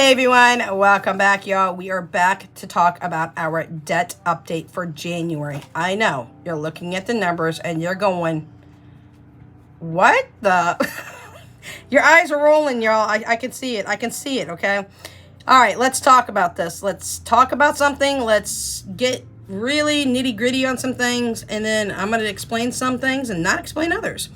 Hey everyone, welcome back, y'all. We are back to talk about our debt update for January. I know you're looking at the numbers and you're going, what the? Your eyes are rolling, y'all. I can see it. I can see it, okay? All right, let's talk about this. Let's talk about something. Let's get really nitty gritty on some things, and then I'm going to explain some things and not explain others.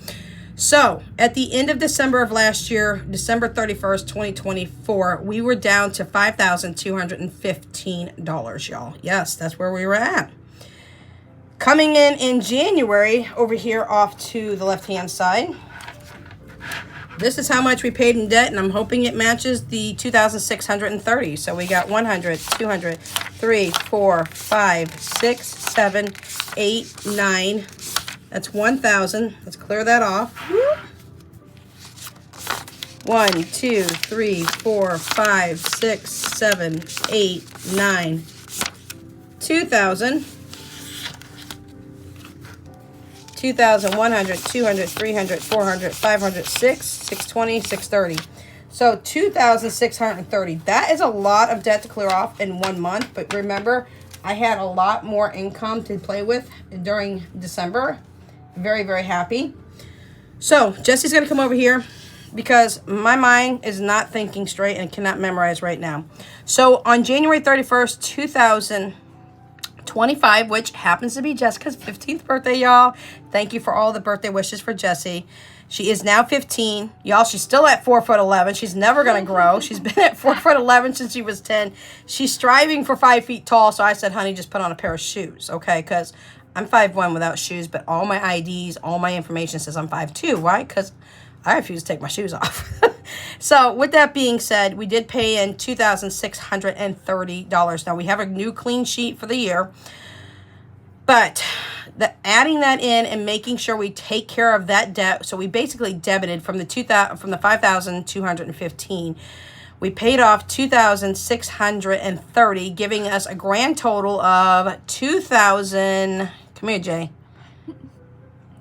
So, at the end of December of last year, December 31st, 2024, we were down to $5,215, y'all. Yes, that's where we were at. Coming in January, over here off to the left-hand side, this is how much we paid in debt, and I'm hoping it matches the 2,630. So we got 100, 200, 3, 4, 5, 6, 7, 8, 9. That's 1,000. Let's clear that off. 1, 2, 3, 4, 5, 6, 7, 8, 9. 2,000. 2,100, 200, 300, 400, 500, 6, 620, 630. So 2,630. That is a lot of debt to clear off in 1 month. But remember, I had a lot more income to play with during December. Very, very happy. So Jesse's going to come over here because my mind is not thinking straight and cannot memorize right now. So on January 31st, 2025, which happens to be Jessica's 15th birthday, y'all. Thank you for all the birthday wishes for Jessie. She is now 15. Y'all, she's still at 4'11". She's never going to grow. She's been at 4'11" since she was 10. She's striving for 5 feet tall. So I said, honey, just put on a pair of shoes, okay? Because I'm 5'1" without shoes, but all my IDs, all my information says I'm 5'2". Why? Because I refuse to take my shoes off. So with that being said, we did pay in $2,630. Now we have a new clean sheet for the year, but adding that in and making sure we take care of that debt. So we basically debited from the 5,215. We paid off 2,630, giving us a grand total of 2,000. Come here, Jay.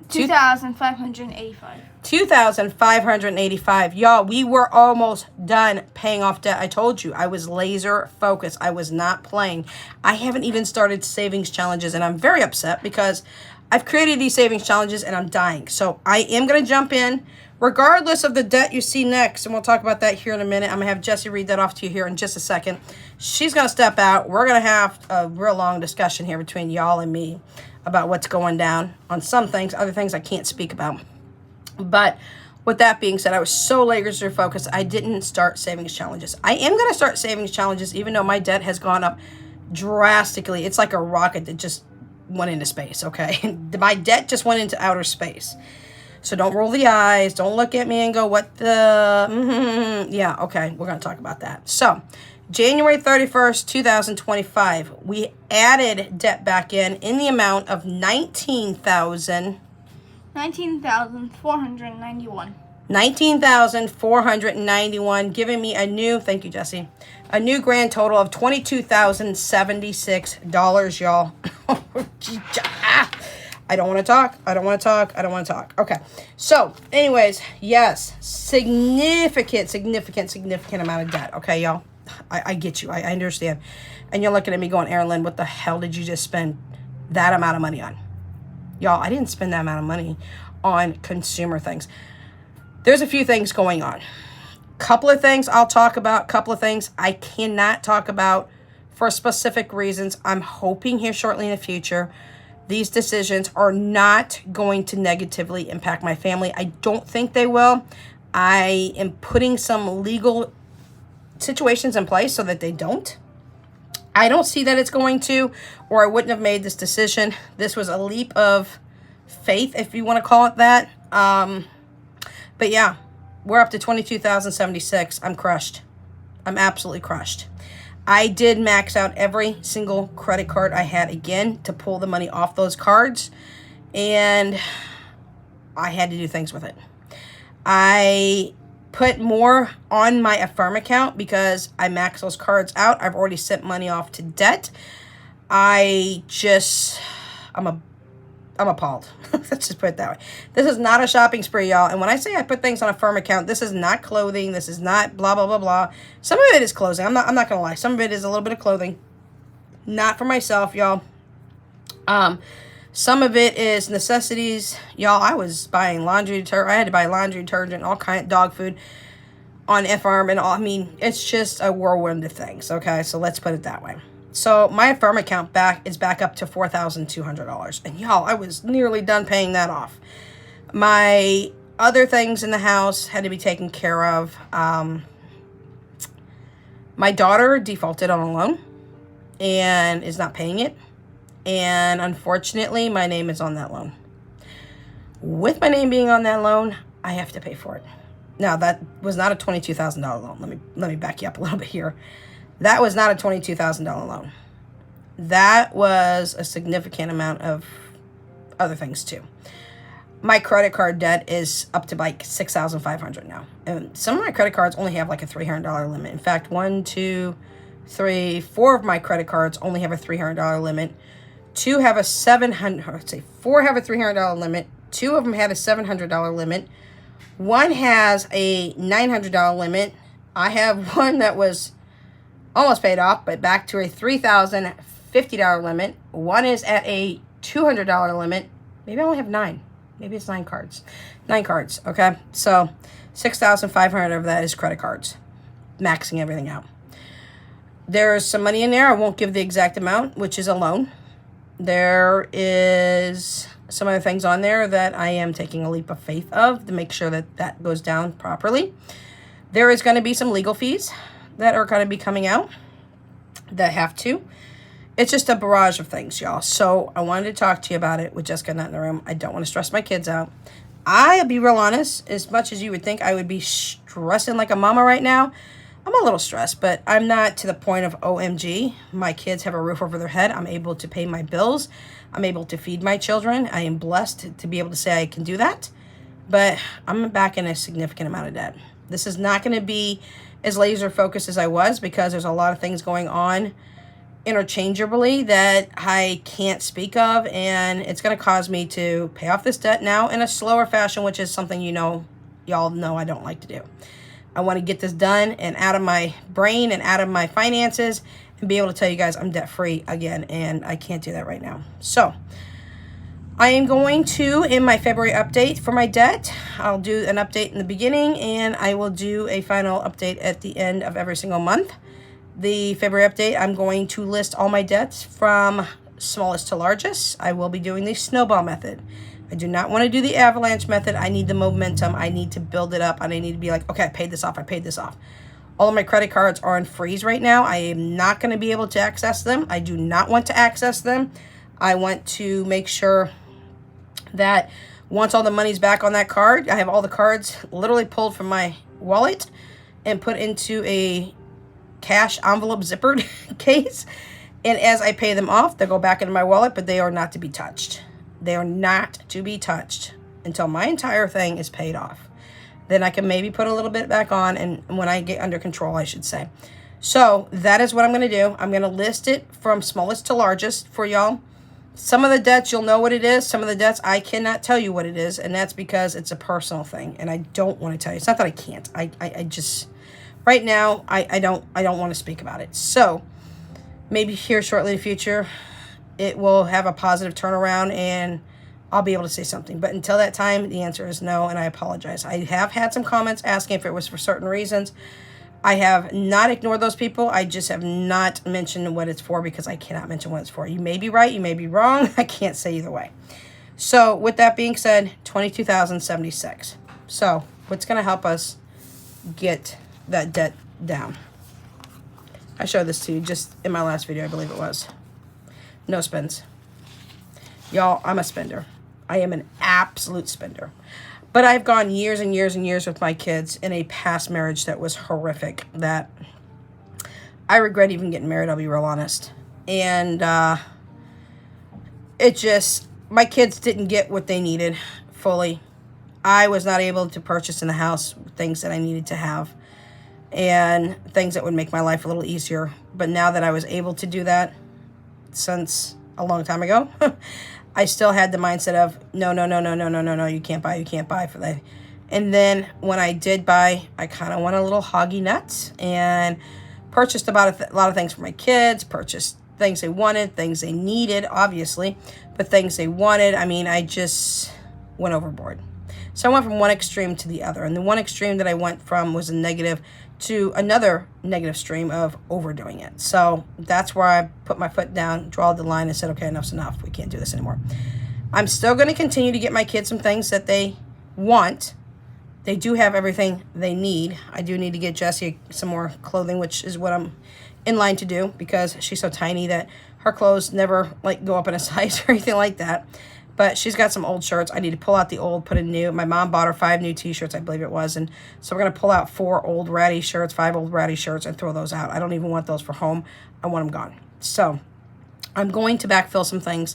2,585. 2,585. Y'all, we were almost done paying off debt. I told you, I was laser focused. I was not playing. I haven't even started savings challenges, and I'm very upset because I've created these savings challenges and I'm dying. So I am going to jump in regardless of the debt you see next, and we'll talk about that here in a minute. I'm going to have Jessie read that off to you here in just a second. She's going to step out. We're going to have a real long discussion here between y'all and me about what's going down on some things. Other things I can't speak about. But with that being said, I was so laser focused, I didn't start savings challenges. I am going to start savings challenges even though my debt has gone up drastically. It's like a rocket that just went into space, okay? My debt just went into outer space. So don't roll the eyes. Don't look at me and go, what the... Yeah, okay, we're going to talk about that. So January 31st, 2025, we added debt back in the amount of $19,491. $19,491, giving me a new, thank you, Jessie, a new grand total of $22,076, y'all. I don't want to talk. I don't want to talk. I don't want to talk. Okay. So, anyways, yes, significant amount of debt. Okay, y'all. I get you. I understand. And you're looking at me going, Erin Lynn, what the hell did you just spend that amount of money on? Y'all, I didn't spend that amount of money on consumer things. There's a few things going on. Couple of things I'll talk about. Couple of things I cannot talk about for specific reasons. I'm hoping here shortly in the future these decisions are not going to negatively impact my family. I don't think they will. I am putting some legal situations in place so that they don't. I don't see that it's going to, or I wouldn't have made this decision. This was a leap of faith, if you want to call it that. But yeah, we're up to $22,076. I'm crushed. I'm absolutely crushed. I did max out every single credit card I had again to pull the money off those cards, and I had to do things with it. I put more on my Affirm account because I maxed those cards out. I've already sent money off to debt. I'm a I'm appalled. Let's just put it that way. This is not a shopping spree, y'all. And when I say I put things on a firm account, this is not clothing. This is not blah, blah, blah, blah. Some of it is clothing. I'm not going to lie. Some of it is a little bit of clothing. Not for myself, y'all. Some of it is necessities. Y'all, I was buying laundry detergent. I had to buy laundry detergent, all kind of dog food on F-Arm and all. I mean, it's just a whirlwind of things, okay? So let's put it that way. So my firm account is back up to $4,200. And y'all, I was nearly done paying that off. My other things in the house had to be taken care of. My daughter defaulted on a loan and is not paying it. And unfortunately, my name is on that loan. With my name being on that loan, I have to pay for it. Now, that was not a $22,000 loan. Let me back you up a little bit here. That was not a $22,000 loan. That was a significant amount of other things too. My credit card debt is up to like $6,500 now. And some of my credit cards only have like a $300 limit. In fact, 1, 2, 3, 4 of my credit cards only have a $300 limit. 4 have a $300 limit. 2 of them had a $700 limit. 1 has a $900 limit. I have one that was almost paid off, but back to a $3,050 limit. 1 is at a $200 limit. Maybe I only have 9. Maybe it's 9 cards. 9 cards, okay? So $6,500 of that is credit cards, maxing everything out. There's some money in there. I won't give the exact amount, which is a loan. There is some other things on there that I am taking a leap of faith of to make sure that that goes down properly. There is going to be some legal fees that are going to be coming out that have to. It's just a barrage of things, y'all. So I wanted to talk to you about it with Jessica not in the room. I don't want to stress my kids out. I'll be real honest, as much as you would think I would be stressing like a mama right now, I'm a little stressed, but I'm not to the point of OMG. My kids have a roof over their head. I'm able to pay my bills. I'm able to feed my children. I am blessed to be able to say I can do that. But I'm back in a significant amount of debt. This is not going to be as laser focused as I was because there's a lot of things going on interchangeably that I can't speak of. And it's going to cause me to pay off this debt now in a slower fashion, which is something y'all know I don't like to do. I want to get this done and out of my brain and out of my finances and be able to tell you guys I'm debt free again. And I can't do that right now. So I am going to, in my February update for my debt, I'll do an update in the beginning and I will do a final update at the end of every single month. The February update, I'm going to list all my debts from smallest to largest. I will be doing the snowball method. I do not want to do the avalanche method. I need the momentum. I need to build it up. And I need to be like, okay, I paid this off. I paid this off. All of my credit cards are on freeze right now. I am not going to be able to access them. I do not want to access them. I want to make sure that once all the money's back on that card, I have all the cards literally pulled from my wallet and put into a cash envelope zippered case. And as I pay them off, they'll go back into my wallet, but they are not to be touched. They are not to be touched until my entire thing is paid off. Then I can maybe put a little bit back on, and when I get under control, I should say. So that is what I'm going to do. I'm going to list it from smallest to largest for y'all. Some of the debts, you'll know what it is. Some of the debts, I cannot tell you what it is, and that's because it's a personal thing, and I don't want to tell you. It's not that I can't. I just, right now, I don't want to speak about it. So maybe here shortly in the future, it will have a positive turnaround and I'll be able to say something. But until that time, the answer is no, and I apologize. I have had some comments asking if it was for certain reasons. I have not ignored those people. I just have not mentioned what it's for because I cannot mention what it's for. You may be right. You may be wrong. I can't say either way. So with that being said, $22,076. So what's going to help us get that debt down? I showed this to you just in my last video, I believe it was. No spends. Y'all, I'm a spender. I am an absolute spender. But I've gone years and years and years with my kids in a past marriage that was horrific, that I regret even getting married, I'll be real honest. And it just, my kids didn't get what they needed fully. I was not able to purchase in the house things that I needed to have and things that would make my life a little easier. But now that I was able to do that, since a long time ago, I still had the mindset of, no, no, no, no, no, no, no, no, you can't buy for that. And then when I did buy, I kind of went a little hoggy nuts and purchased about a lot of things for my kids, purchased things they wanted, things they needed, obviously, but things they wanted. I mean, I just went overboard. So I went from one extreme to the other. And the one extreme that I went from was a negative to another negative stream of overdoing it. So that's where I put my foot down, draw the line, and said, okay, enough's enough. We can't do this anymore. I'm still going to continue to get my kids some things that they want. They do have everything they need. I do need to get Jessie some more clothing, which is what I'm in line to do because she's so tiny that her clothes never like go up in a size or anything like that. But she's got some old shirts. I need to pull out the old, put in new. My mom bought her 5 new t-shirts, I believe it was. And so we're going to pull out 5 old ratty shirts, and throw those out. I don't even want those for home. I want them gone. So I'm going to backfill some things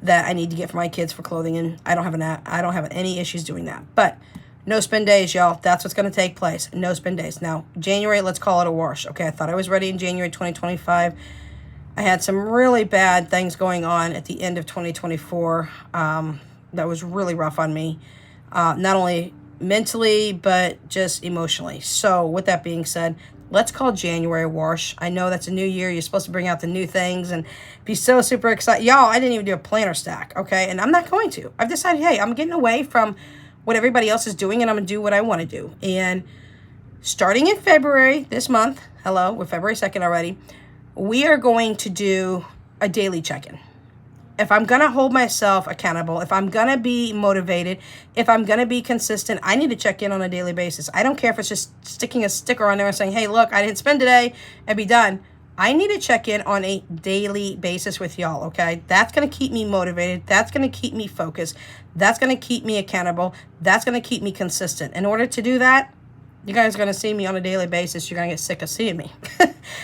that I need to get for my kids for clothing. And I don't have any issues doing that. But no spend days, y'all. That's what's going to take place. No spend days. Now, January, let's call it a wash. Okay, I thought I was ready in January 2025. I had some really bad things going on at the end of 2024 that was really rough on me, not only mentally, but just emotionally. So with that being said, let's call January a wash. I know that's a new year. You're supposed to bring out the new things and be so super excited. Y'all, I didn't even do a planner stack, okay? And I'm not going to. I've decided, hey, I'm getting away from what everybody else is doing, and I'm going to do what I want to do. And starting in February, this month, we're February 2nd already, we are going to do a daily check-in. If I'm going to hold myself accountable, if I'm going to be motivated, if I'm going to be consistent, I need to check in on a daily basis. I don't care if it's just sticking a sticker on there and saying, hey, look, I didn't spend today and be done. I need to check in on a daily basis with y'all, okay? That's going to keep me motivated. That's going to keep me focused. That's going to keep me accountable. That's going to keep me consistent. In order to do that, you guys are going to see me on a daily basis. You're going to get sick of seeing me.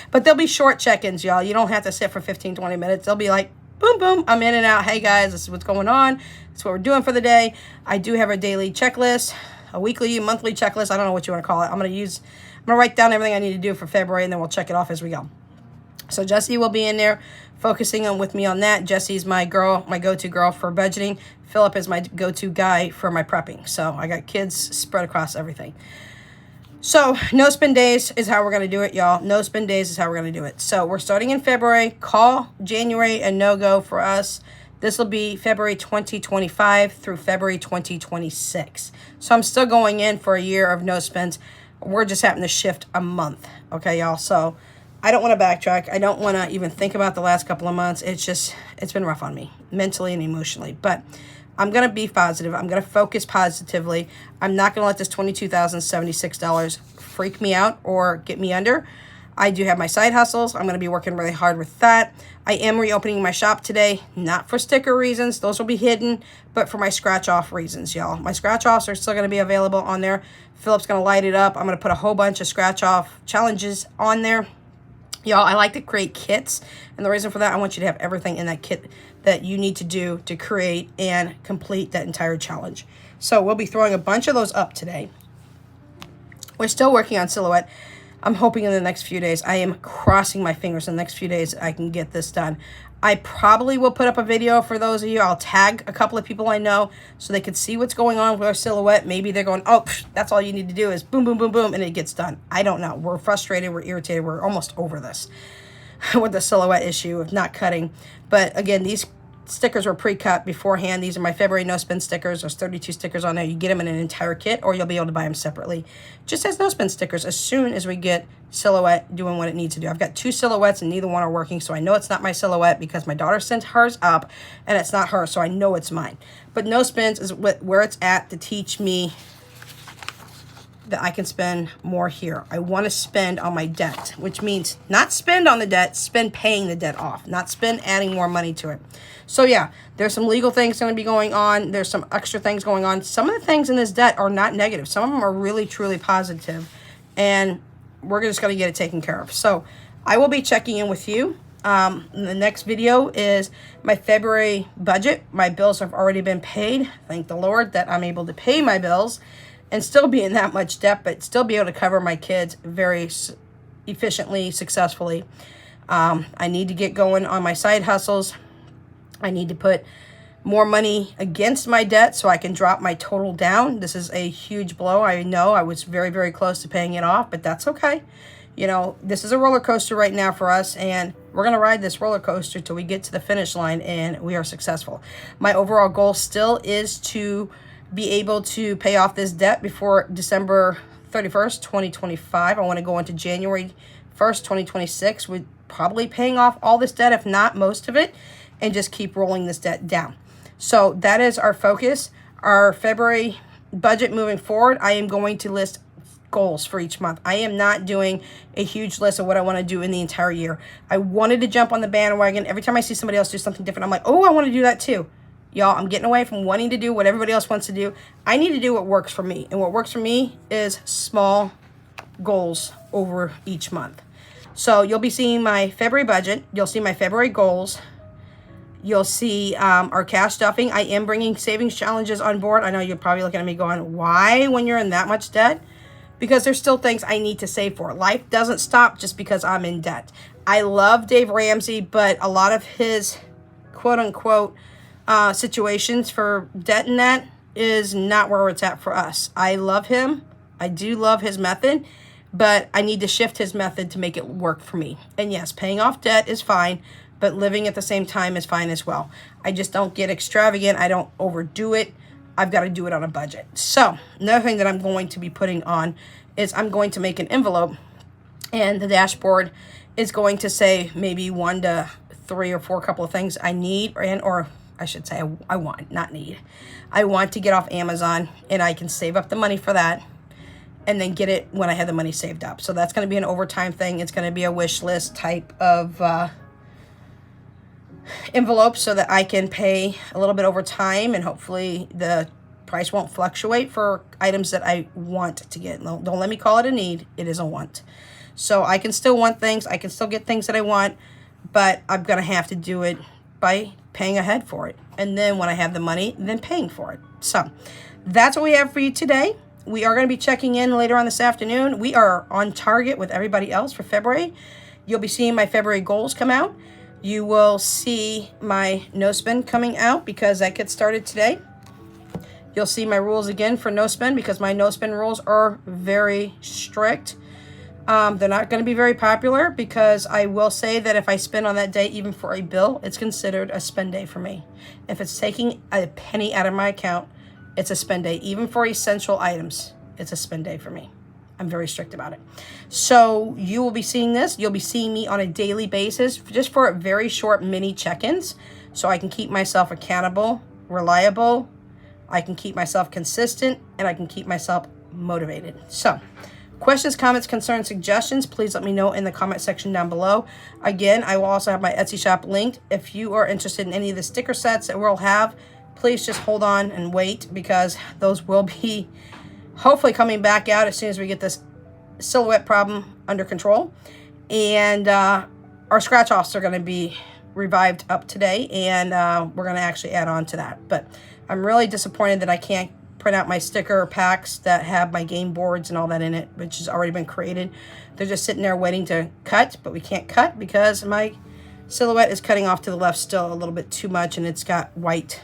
But there'll be short check-ins, y'all. You don't have to sit for 15, 20 minutes. They'll be like, boom, boom, I'm in and out. Hey, guys, this is what's going on. This is what we're doing for the day. I do have a daily checklist, a weekly, monthly checklist. I don't know what you want to call it. I'm going to write down everything I need to do for February, and then we'll check it off as we go. So Jessie will be in there focusing with me on that. Jessie's my girl, my go-to girl for budgeting. Philip is my go-to guy for my prepping. So I got kids spread across everything. So no spend days is how we're going to do it, y'all. No spend days is how we're going to do it. So we're starting in February. Call January a no-go for us. This will be February 2025 through February 2026. So I'm still going in for a year of no spends. We're just having to shift a month. Okay, y'all. So I don't want to backtrack. I don't want to even think about the last couple of months. It's been rough on me mentally and emotionally. But I'm going to be positive. I'm going to focus positively. I'm not going to let this $22,076 freak me out or get me under. I do have my side hustles. I'm going to be working really hard with that. I am reopening my shop today, not for sticker reasons. Those will be hidden, but for my scratch-off reasons, y'all. My scratch-offs are still going to be available on there. Philip's going to light it up. I'm going to put a whole bunch of scratch-off challenges on there. Y'all, I like to create kits, and the reason for that, I want you to have everything in that kit that you need to do to create and complete that entire challenge. So we'll be throwing a bunch of those up today. We're still working on silhouette. I'm hoping in the next few days, I am crossing my fingers in the next few days I can get this done. I probably will put up a video for those of you. I'll tag a couple of people I know so they can see what's going on with our silhouette. Maybe they're going, oh, that's all you need to do is boom, boom, boom, boom, and it gets done. I don't know. We're frustrated. We're irritated. We're almost over this with the silhouette issue of not cutting. But again, these stickers were pre-cut beforehand. These are my February no spin stickers. There's 32 stickers on there. You get them in an entire kit, or you'll be able to buy them separately. Just as no spin stickers as soon as we get silhouette doing what it needs to do. I've got 2 silhouettes and neither one are working, so I know it's not my silhouette because my daughter sent hers up and it's not her, so I know it's mine. But no spins is where it's at to teach me that I can spend more here. I want to spend on my debt, which means not spend on the debt, spend paying the debt off, not spend adding more money to it. So yeah, there's some legal things going to be going on. There's some extra things going on. Some of the things in this debt are not negative. Some of them are really, truly positive, and we're just going to get it taken care of. So I will be checking in with you. The next video is my February budget. My bills have already been paid. Thank the Lord that I'm able to pay my bills and still be in that much debt, but still be able to cover my kids very efficiently, successfully. I need to get going on my side hustles. I need to put more money against my debt so I can drop my total down. This is a huge blow. I know I was very, very close to paying it off, but that's okay. You know, this is a roller coaster right now for us, and we're going to ride this roller coaster till we get to the finish line and we are successful. My overall goal still is to be able to pay off this debt before December 31st, 2025. I want to go into January 1st, 2026 with probably paying off all this debt, if not most of it, and just keep rolling this debt down. So that is our focus. Our February budget moving forward, I am going to list goals for each month. I am not doing a huge list of what I want to do in the entire year. I wanted to jump on the bandwagon. Every time I see somebody else do something different, I'm like, oh, I want to do that too. Y'all, I'm getting away from wanting to do what everybody else wants to do. I need to do what works for me. And what works for me is small goals over each month. So you'll be seeing my February budget. You'll see my February goals. You'll see our cash stuffing. I am bringing savings challenges on board. I know you're probably looking at me going, why when you're in that much debt? Because there's still things I need to save for. Life doesn't stop just because I'm in debt. I love Dave Ramsey, but a lot of his quote-unquote situations for debt and that is not where it's at for us. I love him. I do love his method, but I need to shift his method to make it work for me. And yes, paying off debt is fine, but living at the same time is fine as well. I just don't get extravagant. I don't overdo it. I've got to do it on a budget. So another thing that I'm going to be putting on is I'm going to make an envelope, and the dashboard is going to say maybe 1 to 3 or 4 couple of things I need, or I should say I want, not need. I want to get off Amazon, and I can save up the money for that and then get it when I have the money saved up. So that's going to be an overtime thing. It's going to be a wish list type of envelope so that I can pay a little bit over time, and hopefully the price won't fluctuate for items that I want to get. Don't let me call it a need. It is a want. So I can still want things. I can still get things that I want, but I'm going to have to do it by paying ahead for it. And then when I have the money, then paying for it. So that's what we have for you today. We are going to be checking in later on this afternoon. We are on target with everybody else for February. You'll be seeing my February goals come out. You will see my no spend coming out because that gets started today. You'll see my rules again for no spend because my no spend rules are very strict. They're not going to be very popular because I will say that if I spend on that day, even for a bill, it's considered a spend day for me. If it's taking a penny out of my account, it's a spend day. Even for essential items, it's a spend day for me. I'm very strict about it. So you will be seeing this. You'll be seeing me on a daily basis just for very short mini check-ins so I can keep myself accountable, reliable, I can keep myself consistent, and I can keep myself motivated. So questions, comments, concerns, suggestions, please let me know in the comment section down below. Again, I will also have my Etsy shop linked. If you are interested in any of the sticker sets that we'll have, please just hold on and wait because those will be hopefully coming back out as soon as we get this silhouette problem under control. And our scratch offs are going to be revived up today, and we're going to actually add on to that. But I'm really disappointed that I can't print out my sticker packs that have my game boards and all that in it, which has already been created. They're just sitting there waiting to cut, but we can't cut because my silhouette is cutting off to the left still a little bit too much, and it's got white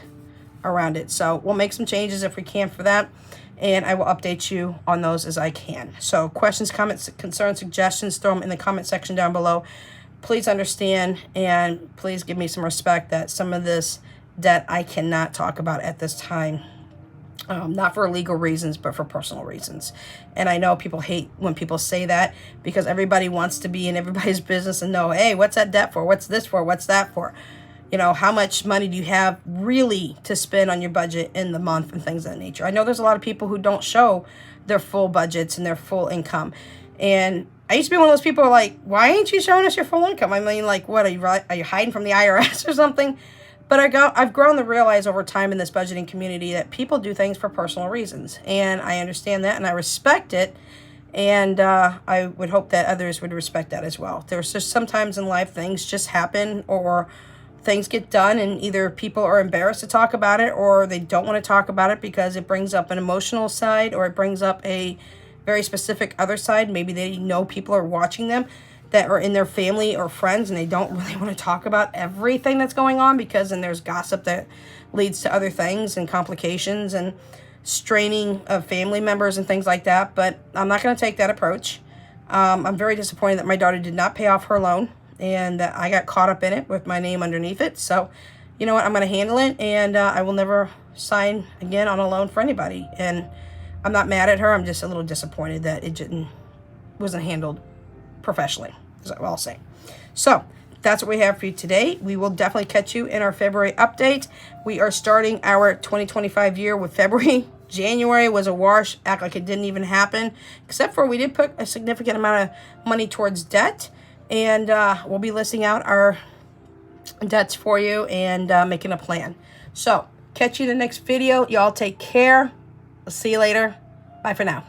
around it. So we'll make some changes if we can for that, and I will update you on those as I can. So questions, comments, concerns, suggestions, throw them in the comment section down below. Please understand and please give me some respect that some of this debt I cannot talk about at this time. Not for legal reasons, but for personal reasons. And I know people hate when people say that because everybody wants to be in everybody's business and know, hey, what's that debt for? What's this for? What's that for? You know, how much money do you have really to spend on your budget in the month and things of that nature? I know there's a lot of people who don't show their full budgets and their full income. And I used to be one of those people who are like, why ain't you showing us your full income? I mean, like, what, are you hiding from the IRS or something? But I've grown to realize over time in this budgeting community that people do things for personal reasons. And I understand that and I respect it. And I would hope that others would respect that as well. There's just sometimes in life things just happen or things get done and either people are embarrassed to talk about it or they don't want to talk about it because it brings up an emotional side or it brings up a very specific other side. Maybe they know people are watching them. that are in their family or friends, and they don't really want to talk about everything that's going on, because then there's gossip that leads to other things and complications and straining of family members and things like that. But I'm not going to take that approach. I'm very disappointed that my daughter did not pay off her loan, and that I got caught up in it with my name underneath it. So, you know what? I'm going to handle it, and I will never sign again on a loan for anybody. And I'm not mad at her. I'm just a little disappointed that it wasn't handled professionally, is what I'll say. So that's what we have for you today. We will definitely catch you in our February update. We are starting our 2025 year with February. January was a wash, act like it didn't even happen, except for we did put a significant amount of money towards debt, and we'll be listing out our debts for you and making a plan. So catch you in the next video. Y'all take care. I'll see you later. Bye for now.